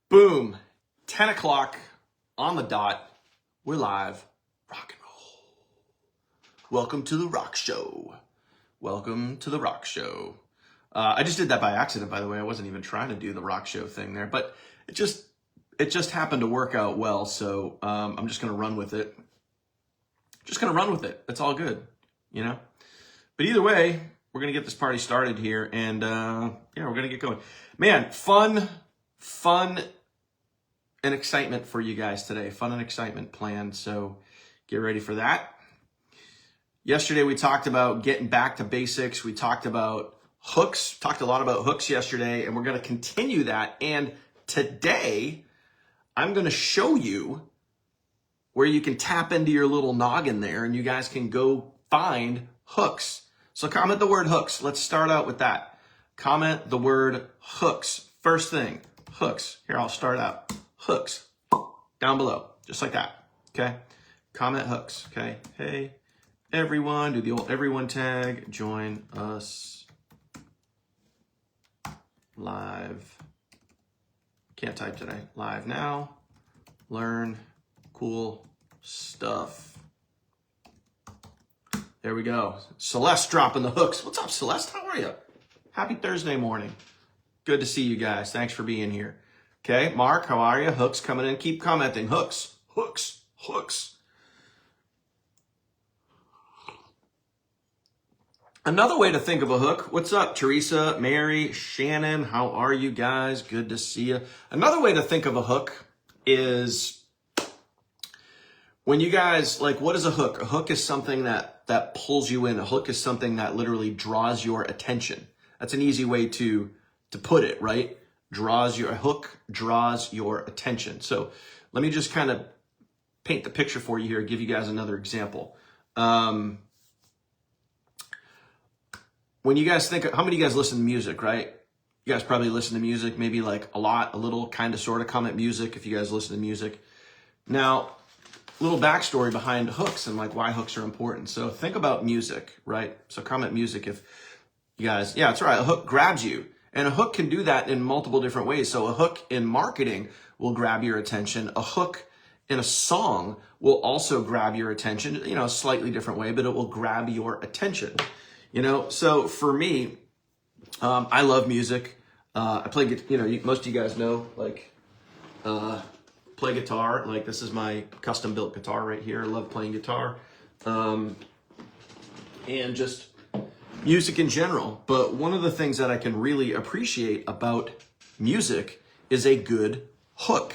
Boom, 10 o'clock on the dot. We're live. Rock and roll. Welcome to the rock show. Welcome to the rock show. I just did that by accident, by the way. I wasn't even trying to do the rock show thing there, but it just happened to work out well. So I'm just going to run with it. It's all good, you know? But either way, we're going to get this party started here, and yeah, we're going to get going. Man, fun and excitement for you guys today. Fun and excitement planned, so get ready for that. Yesterday we talked about getting back to basics. We talked about hooks, talked a lot about hooks yesterday, and we're going to continue that. And today I'm going to show you where you can tap into your little noggin there and you guys can go find hooks. So comment the word hooks. Let's start out with that. Comment the word hooks. First thing, hooks. Here, I'll start out. Hooks down below, just like that. Okay. Comment hooks. Okay. Hey, everyone, do the old everyone tag. Join us live. Can't type today. Live now. Learn cool stuff. There we go. Celeste dropping the hooks. What's up, Celeste? How are you? Happy Thursday morning. Good to see you guys. Thanks for being here. Okay, Mark, how are you? Hooks coming in. Keep commenting. Hooks, hooks, hooks. Another way to think of a hook. What's up, Teresa, Mary, Shannon? How are you guys? Good to see you. Another way to think of a hook is when you guys, like, what is a hook? A hook is something that pulls you in. A hook is something that literally draws your attention. That's an easy way to put it, right? A hook draws your attention. So let me just kind of paint the picture for you here, give you guys another example. When you guys think, how many of you guys listen to music, right? You guys probably listen to music, maybe like a lot, a little, kind of, sort of. Comment music if you guys listen to music. Now, little backstory behind hooks and like why hooks are important. So think about music, right? So comment music if you guys, yeah, that's right. A hook grabs you. And a hook can do that in multiple different ways. So a hook in marketing will grab your attention. A hook in a song will also grab your attention, you know, a slightly different way, but it will grab your attention. You know, so for me, I love music. I play, you know, most of you guys know, like, play guitar. Like, this is my custom built guitar right here. I love playing guitar. And just music in general. But one of the things that I can really appreciate about music is a good hook.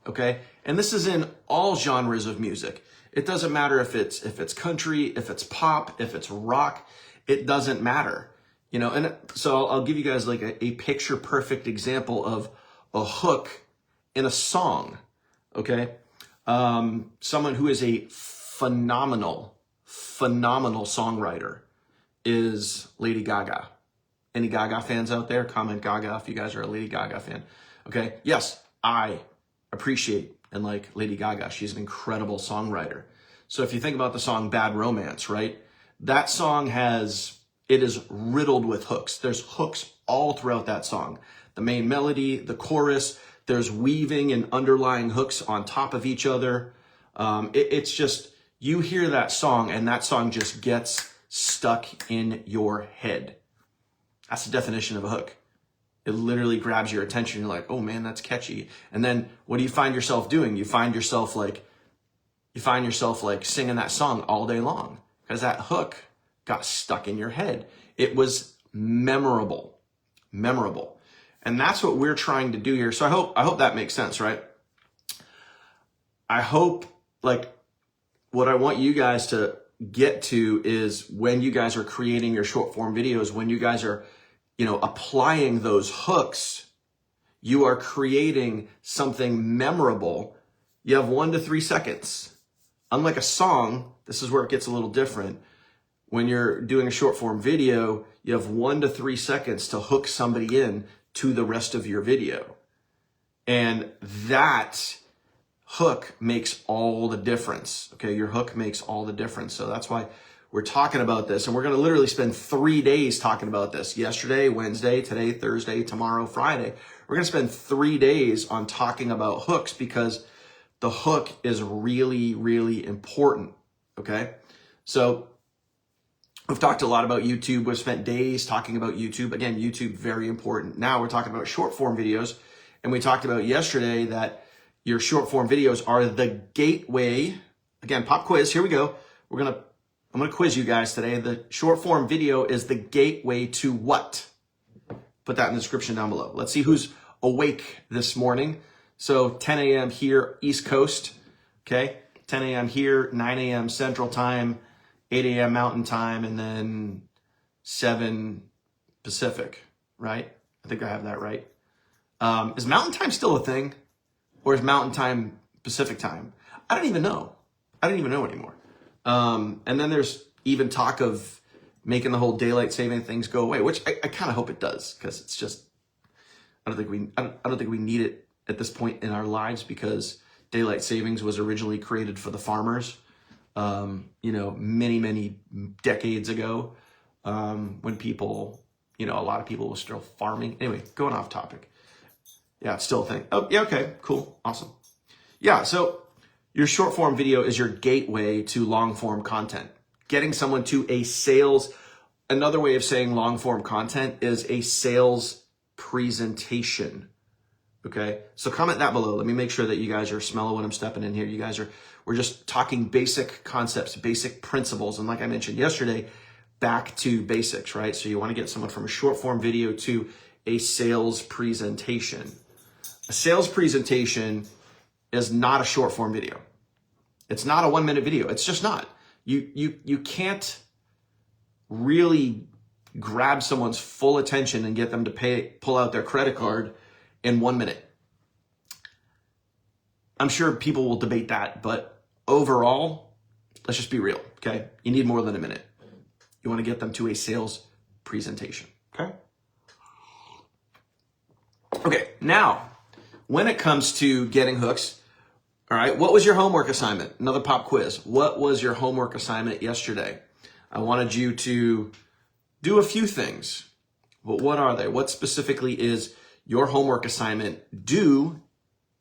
Okay. And this is in all genres of music. It doesn't matter if it's country, if it's pop, if it's rock, it doesn't matter. You know, and so I'll give you guys like a picture perfect example of a hook in a song. Okay. Someone who is a phenomenal songwriter is Lady Gaga. Any Gaga fans out there? Comment Gaga if you guys are a Lady Gaga fan. Okay. Yes, I appreciate and like Lady Gaga. She's an incredible songwriter. So if you think about the song Bad Romance, right? That song it is riddled with hooks. There's hooks all throughout that song. The main melody, the chorus, there's weaving and underlying hooks on top of each other. It's just, you hear that song and that song just gets stuck in your head. That's the definition of a hook. It literally grabs your attention. You're like, oh man, that's catchy. And then what do you find yourself doing? You find yourself like singing that song all day long because that hook got stuck in your head. It was memorable. And that's what we're trying to do here. So I hope that makes sense, right? I hope, like, what I want you guys to get to is when you guys are creating your short form videos, when you guys are, you know, applying those hooks, you are creating something memorable. You have 1 to 3 seconds. Unlike a song, this is where it gets a little different. When you're doing a short form video, you have 1 to 3 seconds to hook somebody in to the rest of your video. And that hook makes all the difference. Okay, your hook makes all the difference. So that's why we're talking about this, and we're going to literally spend 3 days talking about this. Yesterday, Wednesday, today, Thursday, tomorrow, Friday. We're going to spend 3 days on talking about hooks because the hook is really, really important, okay? So we've talked a lot about YouTube. We've spent days talking about YouTube. Again, YouTube, very important. Now we're talking about short form videos. And we talked about yesterday that your short form videos are the gateway. Again, pop quiz, here we go. I'm gonna quiz you guys today. The short form video is the gateway to what? Put that in the description down below. Let's see who's awake this morning. So 10 a.m. here, East Coast, okay? 10 a.m. here, 9 a.m. Central Time, 8 a.m. Mountain Time, and then 7 Pacific, right? I think I have that right. Is Mountain Time still a thing? Or is Mountain Time Pacific Time? I don't even know. I don't even know anymore. And then there's even talk of making the whole daylight saving things go away, which I kind of hope it does, because it's just, I don't think we need it at this point in our lives, because daylight savings was originally created for the farmers, many, many decades ago, when people, a lot of people were still farming. Anyway, going off topic. Yeah, it's still a thing. Oh, yeah, okay, cool, awesome. Yeah, so your short form video is your gateway to long form content. Getting someone to a sales, another way of saying long form content is a sales presentation. Okay, so comment that below. Let me make sure that you guys are smelling what I'm stepping in here. We're just talking basic concepts, basic principles. And like I mentioned yesterday, back to basics, right? So you want to get someone from a short form video to a sales presentation. A sales presentation is not a short form video. It's not a 1 minute video. It's just not. You can't really grab someone's full attention and get them to pull out their credit card in 1 minute. I'm sure people will debate that, but overall, let's just be real, okay? You need more than a minute. You want to get them to a sales presentation, okay? Okay, now, when it comes to getting hooks, all right, what was your homework assignment? Another pop quiz. What was your homework assignment yesterday? I wanted you to do a few things, but what are they? What specifically is your homework assignment due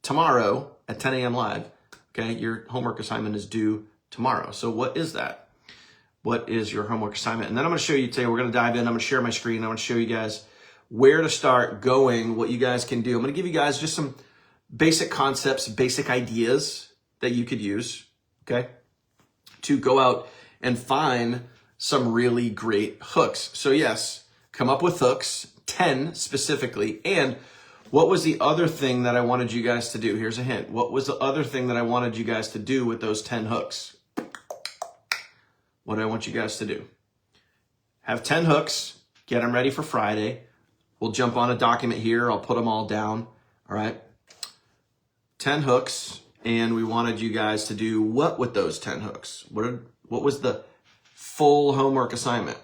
tomorrow at 10 a.m. live? Okay, your homework assignment is due tomorrow. So what is that? What is your homework assignment? And then I'm going to show you today, we're going to dive in. I'm going to share my screen. I'm going to show you guys where to start going, what you guys can do. I'm going to give you guys just some basic concepts, basic ideas that you could use, okay, to go out and find some really great hooks. So yes, come up with hooks, 10 specifically. And what was the other thing that I wanted you guys to do? Here's a hint. What was the other thing that I wanted you guys to do with those 10 hooks? What do I want you guys to do? Have 10 hooks, get them ready for Friday. We'll jump on a document here. I'll put them all down, all right? 10 hooks, and we wanted you guys to do what with those 10 hooks? What was the full homework assignment?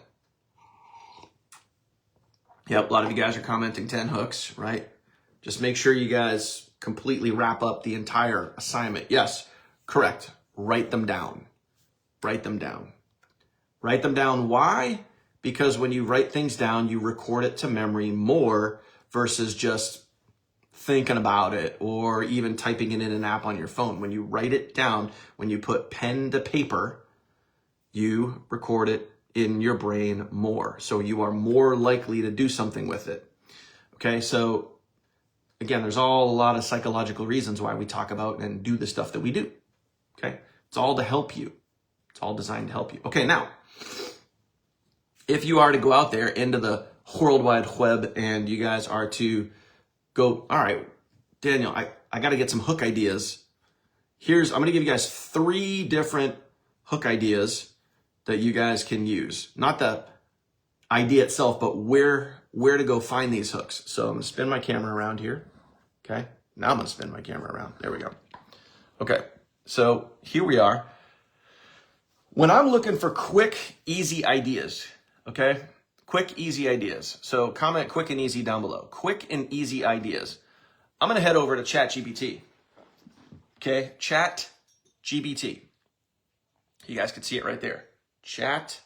Yep, a lot of you guys are commenting 10 hooks, right? Just make sure you guys completely wrap up the entire assignment. Yes, correct. Write them down. Write them down. Write them down. Why? Because when you write things down, you record it to memory more versus just thinking about it or even typing it in an app on your phone. When you write it down, when you put pen to paper, you record it in your brain more. So you are more likely to do something with it. Okay, so again, there's a lot of psychological reasons why we talk about and do the stuff that we do. Okay, it's all to help you. It's all designed to help you. Okay, now, if you are to go out there into the World Wide Web and you guys are to go, all right, Daniel, I got to get some hook ideas. I'm going to give you guys 3 different hook ideas that you guys can use. Not the idea itself, but where to go find these hooks. So I'm going to spin my camera around here. Okay. Now I'm going to spin my camera around. There we go. Okay. So here we are. When I'm looking for quick, easy ideas, okay? Quick, easy ideas. So comment quick and easy down below. Quick and easy ideas. I'm going to head over to ChatGPT. Okay, ChatGPT. You guys can see it right there. Chat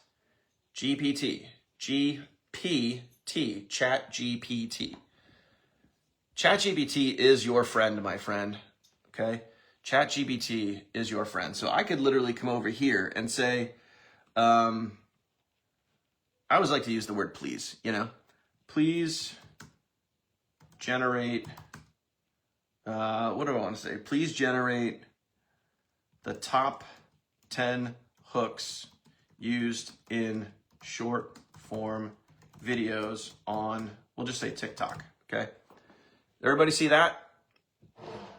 GPT. GPT. Chat GPT. Chat GPT is your friend, my friend. Okay? Chat GPT is your friend. So I could literally come over here and say, I always like to use the word please, you know? Please generate, what do I want to say? Please generate the top 10 hooks used in short form videos on, we'll just say TikTok, okay? Everybody see that?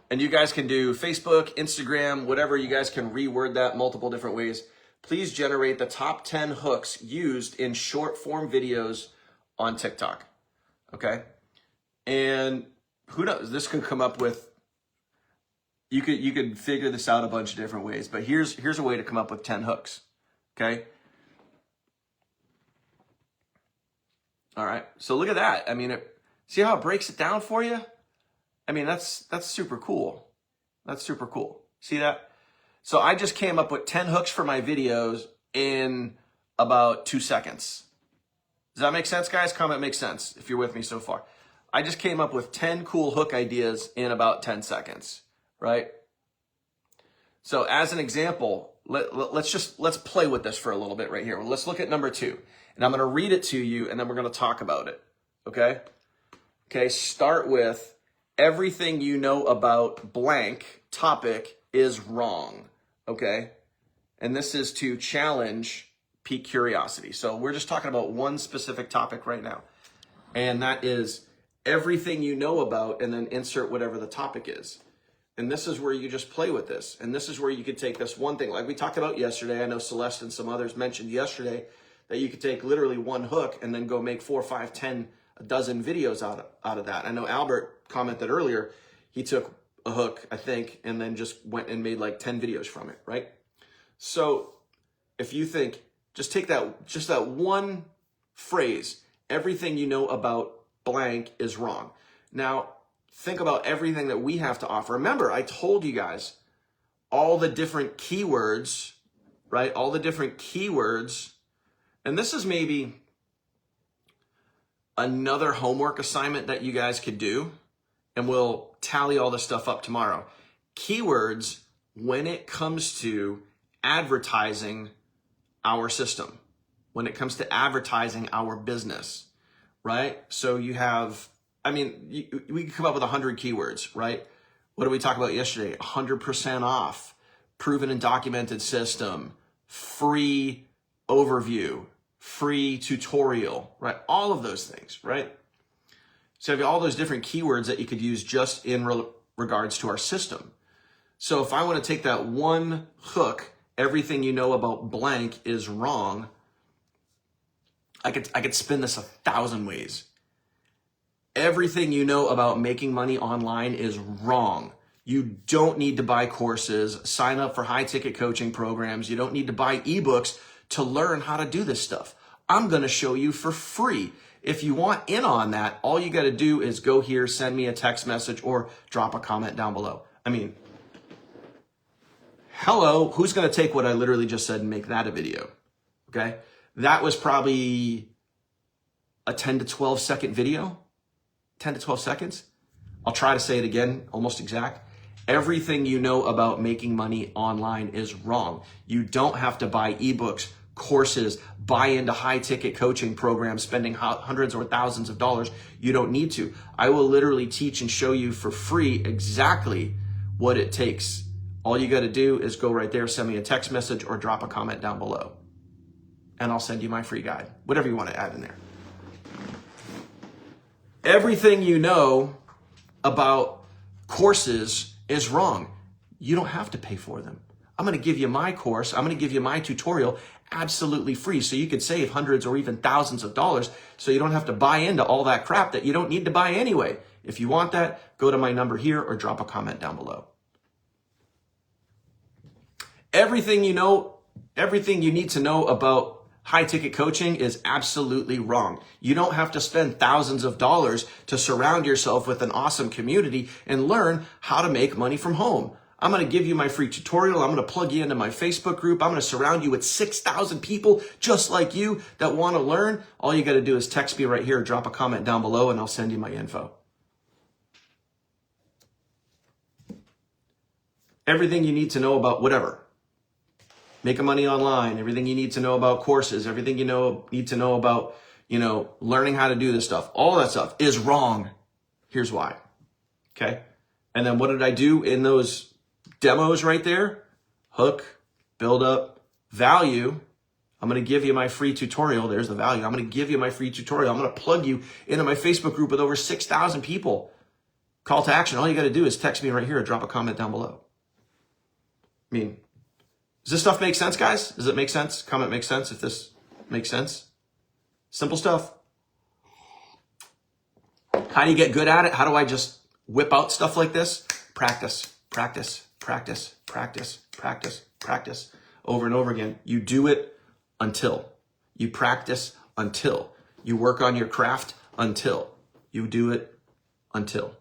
And you guys can do Facebook, Instagram, whatever. You guys can reword that multiple different ways. Please generate the top 10 hooks used in short form videos on TikTok, okay? And who knows, this could come up with, you could figure this out a bunch of different ways, but here's a way to come up with 10 hooks, okay? All right, so look at that. I mean, see how it breaks it down for you? I mean, that's super cool. That's super cool. See that? So I just came up with 10 hooks for my videos in about 2 seconds. Does that make sense, guys? Comment makes sense if you're with me so far. I just came up with 10 cool hook ideas in about 10 seconds, right? So as an example, let's play with this for a little bit right here. Let's look at number 2, and I'm going to read it to you, and then we're going to talk about it, okay? Okay, start with, everything you know about blank topic is wrong, okay? And this is to challenge, pique curiosity. So we're just talking about one specific topic right now. And that is everything you know about, and then insert whatever the topic is. And this is where you just play with this. And this is where you could take this one thing, like we talked about yesterday. I know Celeste and some others mentioned yesterday that you could take literally one hook and then go make 4, 5, 10, a dozen videos out of that. I know Albert commented earlier, he took a hook, I think, and then just went and made like 10 videos from it, right? So if you think, just take that one phrase, everything you know about blank is wrong. Now, think about everything that we have to offer. Remember, I told you guys all the different keywords, right? All the different keywords. And this is maybe another homework assignment that you guys could do, and we'll tally all this stuff up tomorrow. Keywords when it comes to advertising our system, when it comes to advertising our business, right? So you have, I mean, we could come up with 100 keywords, right? What did we talk about yesterday? 100% off, proven and documented system, free overview, free tutorial, right? All of those things, right? So you have all those different keywords that you could use just in regards to our system. So if I want to take that one hook, everything you know about blank is wrong, I could spin this 1,000 ways. Everything you know about making money online is wrong. You don't need to buy courses, sign up for high-ticket coaching programs. You don't need to buy ebooks to learn how to do this stuff. I'm going to show you for free. If you want in on that, all you got to do is go here, send me a text message, or drop a comment down below. I mean, hello, who's going to take what I literally just said and make that a video? Okay? That was probably a 10 to 12 second video. 10 to 12 seconds. I'll try to say it again, almost exact. Everything you know about making money online is wrong. You don't have to buy ebooks, courses, buy into high-ticket coaching programs, spending hundreds or thousands of dollars. You don't need to. I will literally teach and show you for free exactly what it takes. All you got to do is go right there, send me a text message, or drop a comment down below. And I'll send you my free guide, whatever you want to add in there. Everything you know about courses is wrong. You don't have to pay for them. I'm going to give you my course. I'm going to give you my tutorial absolutely free, so you could save hundreds or even thousands of dollars, so you don't have to buy into all that crap that you don't need to buy anyway. If you want that, go to my number here or drop a comment down below. Everything you know, everything you need to know about high-ticket coaching is absolutely wrong. You don't have to spend thousands of dollars to surround yourself with an awesome community and learn how to make money from home. I'm going to give you my free tutorial. I'm going to plug you into my Facebook group. I'm going to surround you with 6,000 people just like you that want to learn. All you got to do is text me right here, drop a comment down below, and I'll send you my info. Everything you need to know about whatever. Making money online, everything you need to know about courses, everything you need to know about, learning how to do this stuff. All that stuff is wrong. Here's why. Okay? And then what did I do in those demos right there? Hook, build up, value. I'm going to give you my free tutorial. There's the value. I'm going to give you my free tutorial. I'm going to plug you into my Facebook group with over 6,000 people. Call to action. All you got to do is text me right here or drop a comment down below. I mean, does this stuff make sense, guys? Does it make sense? Comment makes sense if this makes sense. Simple stuff. How do you get good at it? How do I just whip out stuff like this? Practice, practice, practice, practice, practice, practice. Over and over again. You do it until. You practice until. You work on your craft until. You do it until.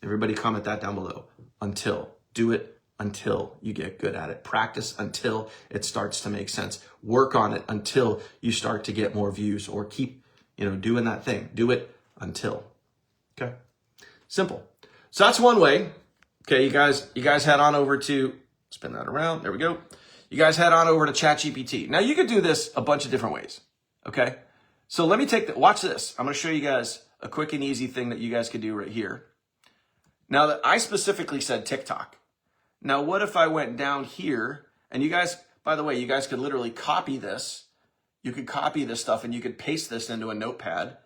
Everybody comment that down below. Until. Do it until you get good at it. Practice until it starts to make sense. Work on it until you start to get more views, or keep, doing that thing. Do it until. Okay. Simple. So that's one way. Okay. You guys head on over to, spin that around. There we go. You guys head on over to ChatGPT. Now you could do this a bunch of different ways. Okay. So let me watch this. I'm going to show you guys a quick and easy thing that you guys could do right here. Now that I specifically said TikTok. Now, what if I went down here, and you guys, by the way, you guys could literally copy this. You could copy this stuff and you could paste this into a notepad.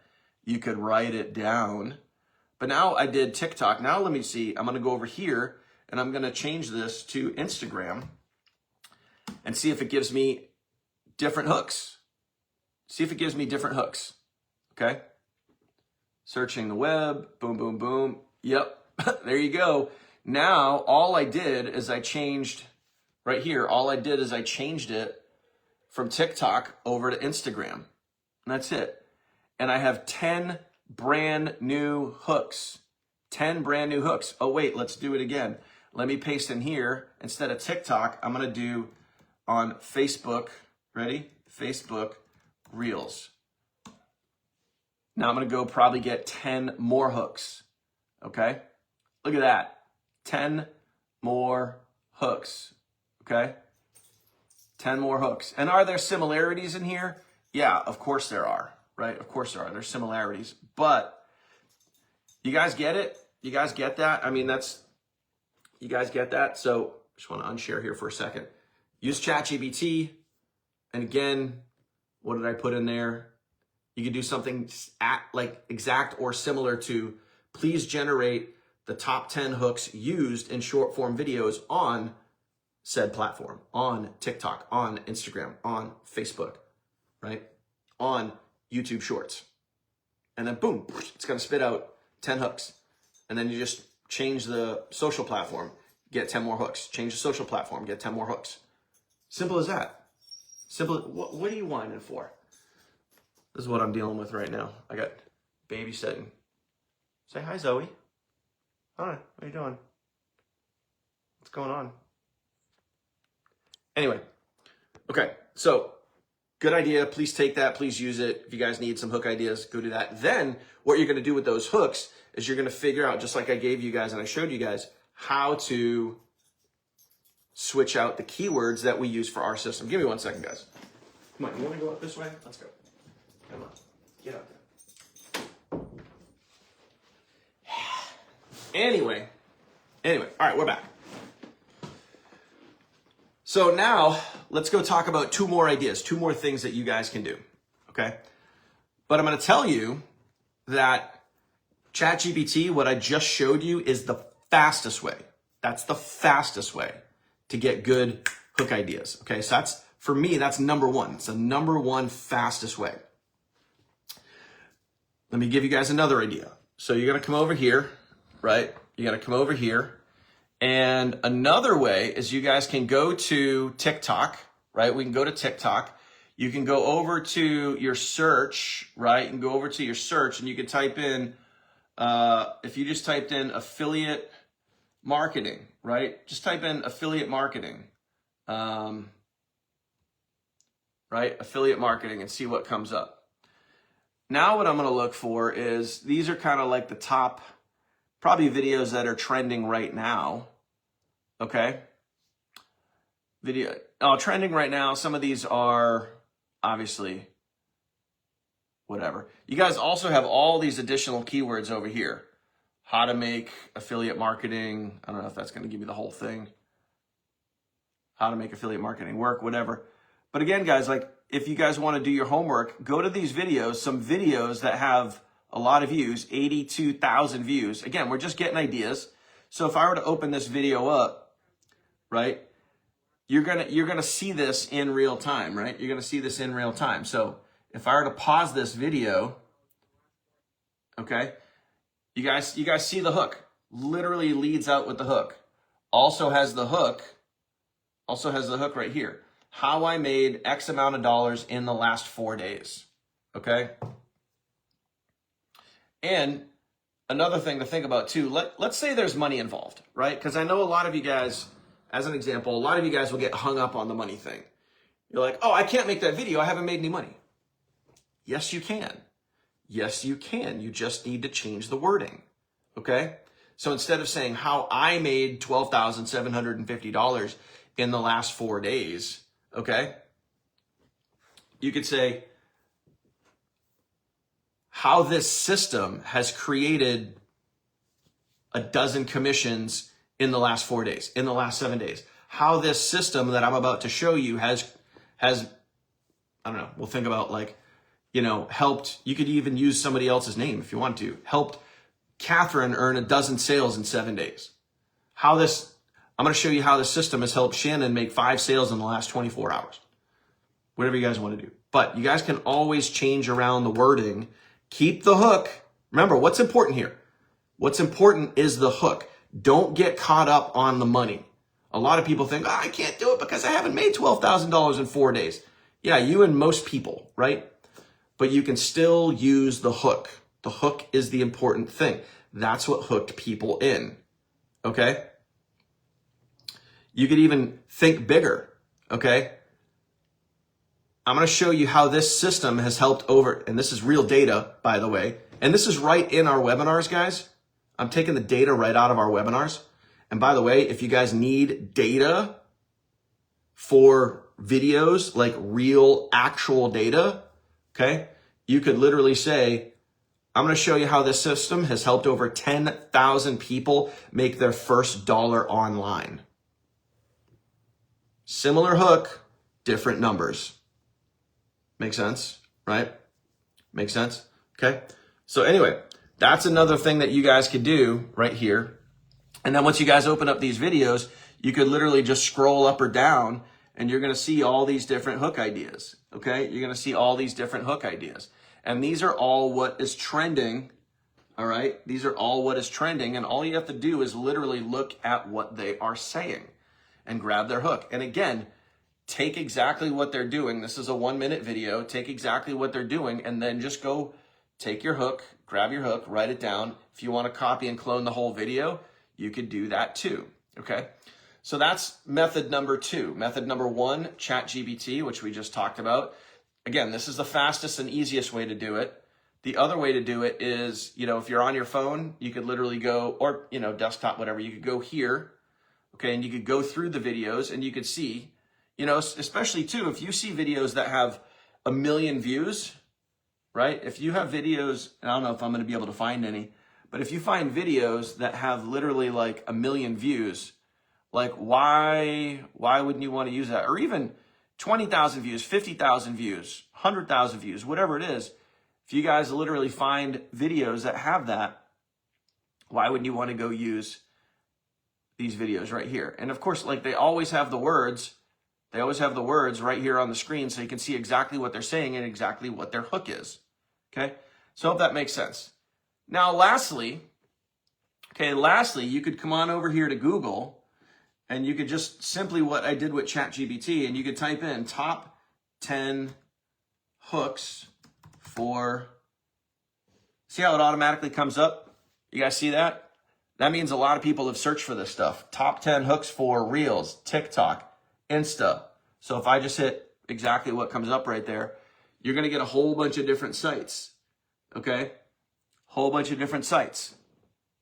You could write it down. But now I did TikTok. Now let me see. I'm going to go over here and I'm going to change this to Instagram and see if it gives me different hooks. See if it gives me different hooks. Okay. Searching the web. Boom, boom, boom. Yep. There you go. Now, all I did is I changed right here. All I did is I changed it from TikTok over to Instagram. And that's it. And I have 10 brand new hooks. 10 brand new hooks. Oh, wait, let's do it again. Let me paste in here. Instead of TikTok, I'm going to do on Facebook. Ready? Facebook Reels. Now I'm going to go probably get 10 more hooks. Okay? Look at that. 10 more hooks, okay? 10 more hooks. And are there similarities in here? Yeah, of course there are, right? Of course there are. There's similarities. But you guys get it? You guys get that? I mean, you guys get that? So just want to unshare here for a second. Use ChatGPT. And again, what did I put in there? You could do something like exact or similar to, please generate the top 10 hooks used in short form videos on said platform, on TikTok, on Instagram, on Facebook, right? On YouTube Shorts. And then boom, it's going to spit out 10 hooks. And then you just change the social platform, get 10 more hooks. Change the social platform, get 10 more hooks. Simple as that. Simple. What are you whining for? This is what I'm dealing with right now. I got babysitting. Say hi, Zoe. Hi, what are you doing? What's going on? Anyway, okay, so good idea. Please take that. Please use it. If you guys need some hook ideas, go do that. Then what you're going to do with those hooks is you're going to figure out, just like I gave you guys and I showed you guys, how to switch out the keywords that we use for our system. Give me 1 second, guys. Come on, you want to go up this way? Let's go. Come on, get up there. Anyway, all right, we're back. So now let's go talk about 2 more ideas, 2 more things that you guys can do, okay? But I'm going to tell you that ChatGPT, what I just showed you, is the fastest way. That's the fastest way to get good hook ideas, okay? So that's, for me, that's number 1. It's the number 1 fastest way. Let me give you guys another idea. So you're going to come over here, right? You got to come over here. And another way is you guys can go to TikTok, right? We can go to TikTok. You can go over to your search, right? You can go over to your search and you can type in, if you just typed in affiliate marketing, right? Just type in affiliate marketing, right? Affiliate marketing, and see what comes up. Now what I'm going to look for is, these are kind of like the top, probably videos that are trending right now. Okay. Trending right now. Some of these are obviously whatever. You guys also have all these additional keywords over here. How to make affiliate marketing. I don't know if that's going to give you the whole thing. How to make affiliate marketing work, whatever. But again, guys, like if you guys want to do your homework, go to these videos, some videos that have a lot of views, 82,000 views. Again, we're just getting ideas. So if I were to open this video up, right, you're gonna see this in real time, right? You're gonna see this in real time. So if I were to pause this video, okay, you guys see the hook. Literally leads out with the hook. Also has the hook right here. How I made X amount of dollars in the last 4 days. Okay? And another thing to think about too, let's say there's money involved, right? Because I know a lot of you guys, as an example, a lot of you guys will get hung up on the money thing. You're like, oh, I can't make that video. I haven't made any money. Yes, you can. Yes, you can. You just need to change the wording. Okay? So instead of saying how I made $12,750 in the last 4 days, okay, you could say how this system has created a dozen commissions in the last 4 days, in the last 7 days. How this system that I'm about to show you has, I don't know, we'll think about like, you know, helped, you could even use somebody else's name if you want to, helped Catherine earn a dozen sales in 7 days. I'm going to show you how this system has helped Shannon make 5 sales in the last 24 hours. Whatever you guys want to do. But you guys can always change around the wording. Keep the hook. Remember, what's important here? What's important is the hook. Don't get caught up on the money. A lot of people think, oh, I can't do it because I haven't made $12,000 in 4 days. Yeah, you and most people, right? But you can still use the hook. The hook is the important thing. That's what hooked people in. Okay? You could even think bigger. Okay? I'm going to show you how this system has helped over, and this is real data, by the way. And this is right in our webinars, guys. I'm taking the data right out of our webinars. And by the way, if you guys need data for videos, like real, actual data, okay, you could literally say, I'm going to show you how this system has helped over 10,000 people make their first dollar online. Similar hook, different numbers. Make sense, right? Make sense? Okay. So anyway, that's another thing that you guys could do right here. And then once you guys open up these videos, you could literally just scroll up or down and you're going to see all these different hook ideas. Okay. You're going to see all these different hook ideas. And these are all what is trending. All right. These are all what is trending. And all you have to do is literally look at what they are saying and grab their hook. And again, take exactly what they're doing. This is a 1-minute video. Take exactly what they're doing and then just go take your hook, grab your hook, write it down. If you want to copy and clone the whole video, you could do that too. Okay. So that's method number 2. Method number 1, ChatGPT, which we just talked about. Again, this is the fastest and easiest way to do it. The other way to do it is, you know, if you're on your phone, you could literally go, or, you know, desktop, whatever, you could go here, okay, and you could go through the videos and you could see, you know, especially too, if you see videos that have 1 million views, right? If you have videos, and I don't know if I'm going to be able to find any, but if you find videos that have literally like 1 million views, like why wouldn't you want to use that? Or even 20,000 views, 50,000 views, 100,000 views, whatever it is. If you guys literally find videos that have that, why wouldn't you want to go use these videos right here? And of course, like they always have the words. They always have the words right here on the screen so you can see exactly what they're saying and exactly what their hook is. Okay? So I hope that makes sense. Now, lastly, you could come on over here to Google and you could just simply what I did with ChatGPT and you could type in top 10 hooks for, see how it automatically comes up? You guys see that? That means a lot of people have searched for this stuff. Top 10 hooks for Reels, TikTok, Insta. So if I just hit exactly what comes up right there, you're going to get a whole bunch of different sites. Okay? Whole bunch of different sites.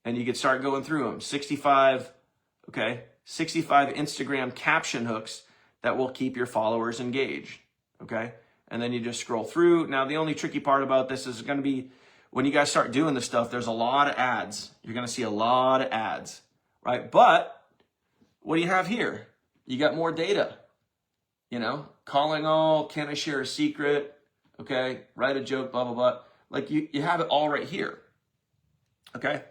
And you can start going through them. 65 Instagram caption hooks that will keep your followers engaged. Okay? And then you just scroll through. Now, the only tricky part about this is going to be when you guys start doing this stuff, there's a lot of ads. You're going to see a lot of ads, right? But what do you have here? You got more data, you know, calling all, can I share a secret? Okay, write a joke, blah, blah, blah. Like you have it all right here, okay?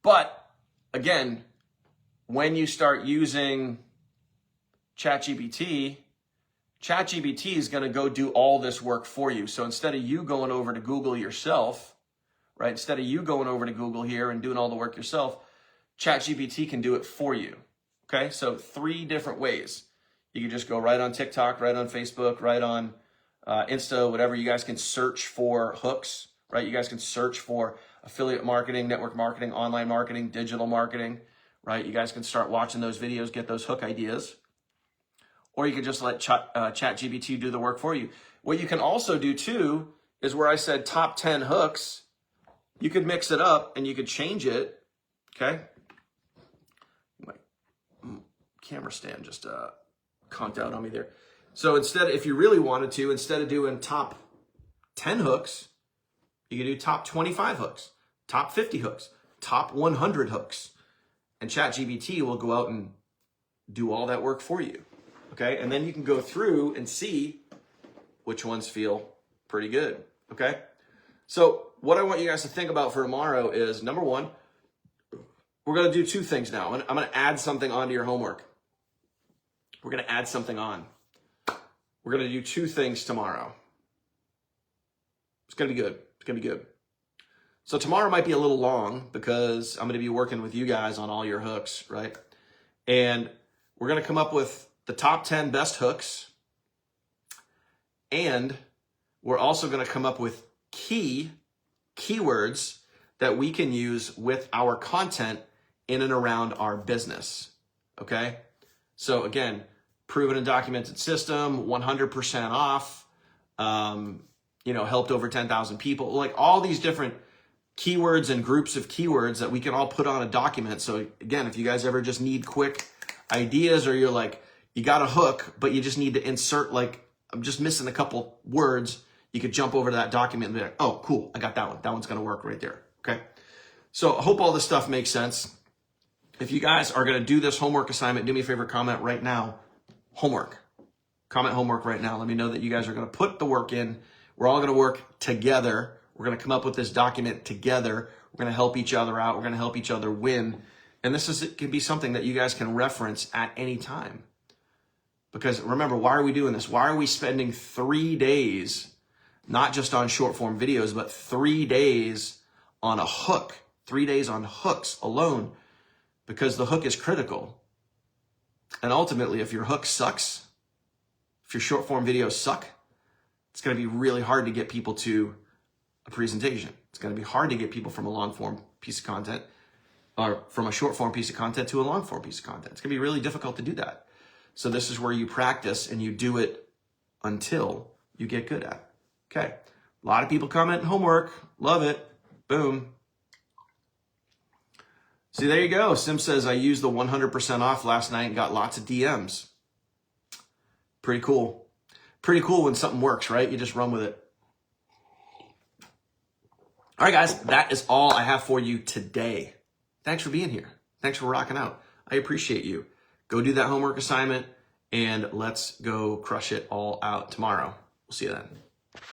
But again, when you start using ChatGPT is going to go do all this work for you. So instead of you going over to Google yourself, right? Instead of you going over to Google here and doing all the work yourself, ChatGPT can do it for you. Okay, so 3 different ways. You can just go right on TikTok, right on Facebook, right on Insta, whatever. You guys can search for hooks, right? You guys can search for affiliate marketing, network marketing, online marketing, digital marketing, right? You guys can start watching those videos, get those hook ideas. Or you can just let ChatGPT do the work for you. What you can also do too is where I said top 10 hooks, you could mix it up and you could change it, okay? My camera stand just conked out on me there. So instead, if you really wanted to, instead of doing top 10 hooks, you can do top 25 hooks, top 50 hooks, top 100 hooks. And ChatGPT will go out and do all that work for you, okay? And then you can go through and see which ones feel pretty good, okay? So what I want you guys to think about for tomorrow is, number one, we're going to do 2 things now. I'm going to add something onto your homework. We're going to add something on. We're going to do 2 things tomorrow. It's going to be good. It's going to be good. So tomorrow might be a little long because I'm going to be working with you guys on all your hooks, right? And we're going to come up with the top 10 best hooks. And we're also going to come up with keywords that we can use with our content in and around our business, okay? So again, proven and documented system, 100% off, helped over 10,000 people, like all these different keywords and groups of keywords that we can all put on a document. So again, if you guys ever just need quick ideas, or you're like, you got a hook, but you just need to insert, like, I'm just missing a couple words, you could jump over to that document and be like, oh, cool, I got that one. That one's going to work right there. Okay. So I hope all this stuff makes sense. If you guys are going to do this homework assignment, do me a favor, comment right now, homework. Comment homework right now. Let me know that you guys are going to put the work in. We're all going to work together. We're going to come up with this document together. We're going to help each other out. We're going to help each other win. And it can be something that you guys can reference at any time. Because remember, why are we doing this? Why are we spending 3 days, not just on short form videos, but 3 days on a hook, 3 days on hooks alone? Because the hook is critical. And ultimately, if your hook sucks, if your short form videos suck, it's going to be really hard to get people to a presentation. It's going to be hard to get people from a long form piece of content, or from a short form piece of content to a long form piece of content. It's going to be really difficult to do that. So this is where you practice and you do it until you get good at it. Okay. A lot of people comment homework. Love it. Boom. See, there you go. Sim says, I used the 100% off last night and got lots of DMs. Pretty cool. Pretty cool when something works, right? You just run with it. All right, guys, that is all I have for you today. Thanks for being here. Thanks for rocking out. I appreciate you. Go do that homework assignment and let's go crush it all out tomorrow. We'll see you then.